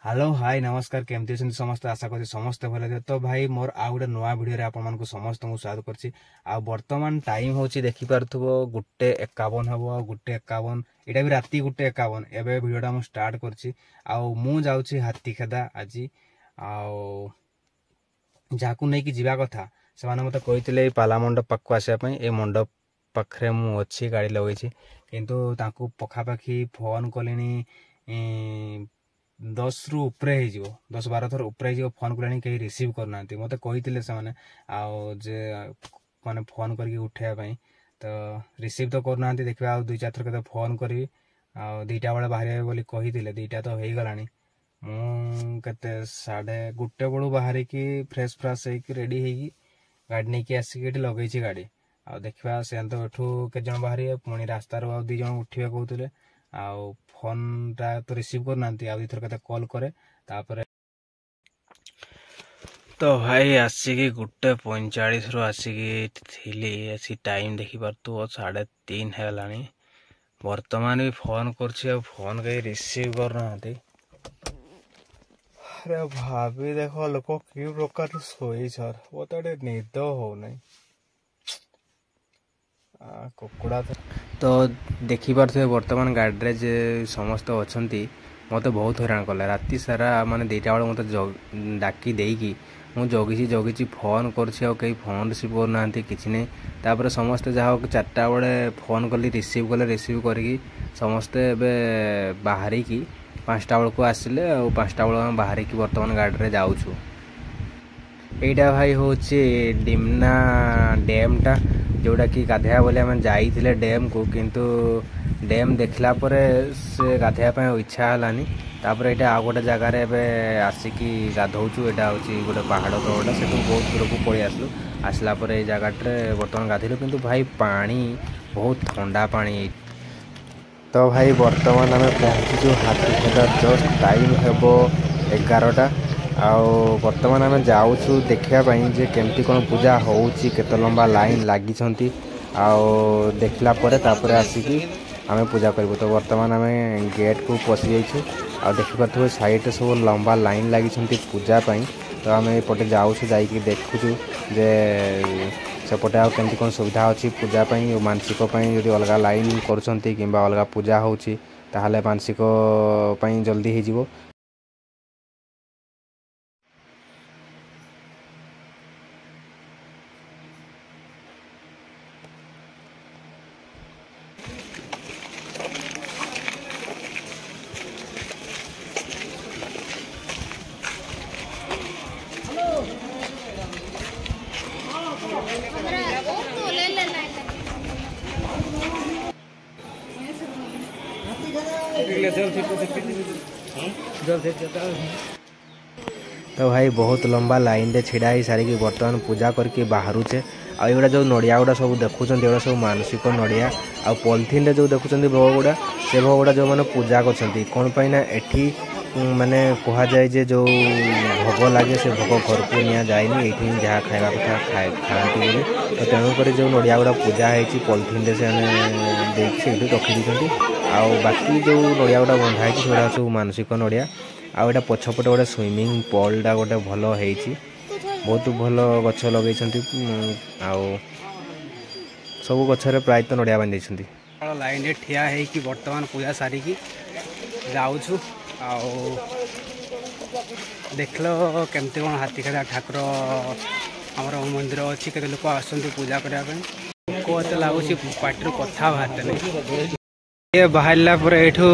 Hello hi नमस्कार केमती अछंती समस्त आशा करछि समस्त भले थे। तो भाई मोर आ गोटे नुआ भिडियो रे आपण मानकु समस्त को स्वागत करछि। आ वर्तमान टाइम होछि देखि पारथबो 1:51 हबो 1:51 एटा भी राती 1:51 एबे भिडियोटा मु स्टार्ट करछि। आ मु जाउछि हाथीखेदा आजि आ जाकु नै कि जीवा कथा से माने मते कहितले पाला मंडप पक्कु आसे पई ए मंडप पखरे मु अछि गाड़ी लगैछि किंतु ताकू पखापाखी फोन कलेनी 10 रु उपरे हो 10-12 थर उपरे हो फोन कले कहीं रिसीव करना मत कही से माने जे माने फोन करके उठाई तो रिसीव तो करना देखा 2-4 थर के फोन करी दुईटा बेले बाहर बोली कही 2टा तो हो गला मुझे 1:30 बेलू बाहर की फ्रेश फ्राश रेडी होगी गाड़ी नहीं आसिक लगे गाड़ी आ देखा से तो एठू के बाहर पुणी रास्तार 2 जन उठे कहते आउ फोन टा तो रिसीव करना आउथर के कॉल करे तापर तो भाई आसिकी 1:45 रु आसिकी थी आसी टाइम देखी पारतु 3:30 है वर्तमान भी फोन कर फोन कहीं रिसीव करना। अरे भाभी देख लोक कि प्रकार शोई सर मत निद हो नहीं कुकुड़ा तो देखी पारे वर्तमान गाड़ी जे समस्त अच्छा मत बहुत हैरान कला राति सारा माने 2टा बेले मत डाकी देकी मु जगी फोन करी फोन रिसीव करना कि नहीं समस्ते जहाँ 4टा बेले फोन कली रिसीव करी समस्ते बाहर की 5टा बेल को आसिले 5टा बेल बाहर की वर्तमान गाड़ी जाऊँ एटा भाई हूँ डिमना डैम टा जोड़ा कि गाधेया बोले आम जाइए डैम को किंतु डैम देखला परे से गाधेया इच्छा हलानी तापर यहाँ आ गोटे जगार आसिकी गाधौचु एटा हूँ गोटे पहाड़ तौटा से बहुत दूर को पलि आसलु आसला जगटे बर्तमान गाधेलु किंतु भाई पानी बहुत ठंडा पानी। तो भाई बर्तमान आम पहुँचीचु हाथीखेदा जस्ट टाइम हेब 11टा आउ बर्तमान आम जाऊँ देखापी जे केमती कौन पूजा होती केत लंबा लाइन लगी देखला तापर आसिकी आम पूजा करूँ। तो बर्तमान आम गेट को पशि जाइए आ देखिपे साइड सब लंबा लाइन लगी पूजापी तो आम एपटे जाऊँ जाकि देखुचु जे सेपटे आमती कौन सुविधा अच्छी पूजापी मानसिक जदि अलग लाइन करुँच कि अलग पूजा होची ताहले मानसिक जल्दी हो। तो भाई बहुत लंबा लाइन रे छिड़ा ही सारी बर्तमान पूजा करके बाहरुचे आउटा जो नड़िया गुड़ा सब देखुं एगुड़ा सब मानसिक नड़िया आ पॉलिथिन रे जो देखुं भोग गुड़ा से भोग गुड़ा जो मैंने पूजा कर कौन पाई ना एठी माने कहा जाए जे जो भोग लगे से भोग घर को निया जाए ये जहाँ खावा कथा खाती बोली तो तेणुक जो नड़िया गुड़ा पूजा होती पॉलिथिन रे से रखी आउ बाकी जो नड़िया गुड़ा बंधा है सब मानसिक नड़िया आउ एटा पछपटे गोटे स्विमिंग पूलटा गोटे भल होती बहुत भल गछ लगे आउ सब गचर प्रायतः नड़िया बांधी लाइन रे ठिया है बर्तमान पूजा सारिकी जाऊँ देख लो केमती कौन हाथीखेदा ठाकुर आमर मंदिर अच्छी के लोक आस पूजा करने लोक लगुच पार्टी कथा बाहर ये बाहर एठू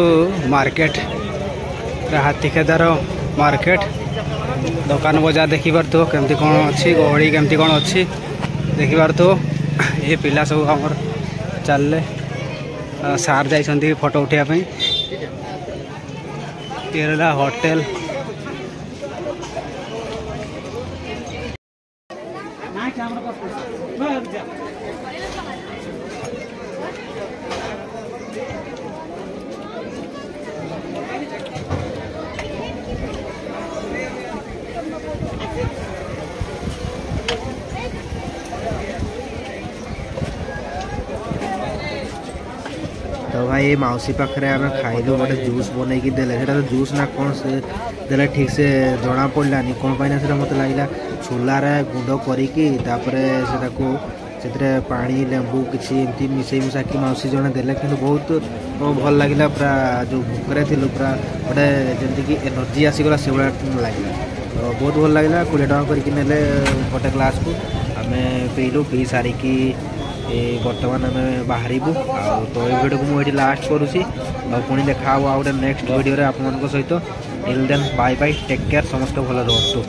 मार्केट हाथीखेदार मार्केट दुकान बजार देखी पारथो केमती कौन अच्छी गहली केमती कौन अच्छी देखी पारथो ये पिला सब आमर चलले सार जाइछंती फोटो उठाइबा केरला होटल तो भाई मौसी पाखे आम खाइलु गोटे जूस बनई देले तो जूस ना कौन से देले ठीक से जना पड़ानी कौन पाई मत लगे छोलार गुंड करके पानी लेंबू किसी मिसई मुसा कि मौसी जड़े देले कि बहुत भल लगे पूरा जो भूखरे थी पूरा गोटे जमीक एनर्जी आसीगला से लगे तो बहुत भल लगे 20 टଙ୍କା करके नेले गोटे ग्लास को आम पीलु पी सारिकी बर्तमान आम बाहर तो ये वीडियो को मुझे लास्ट करुँची पुणी देखा गोटे नेक्स्ट वीडियो आप सहित till then bye bye take care समस्त भल रुहतु।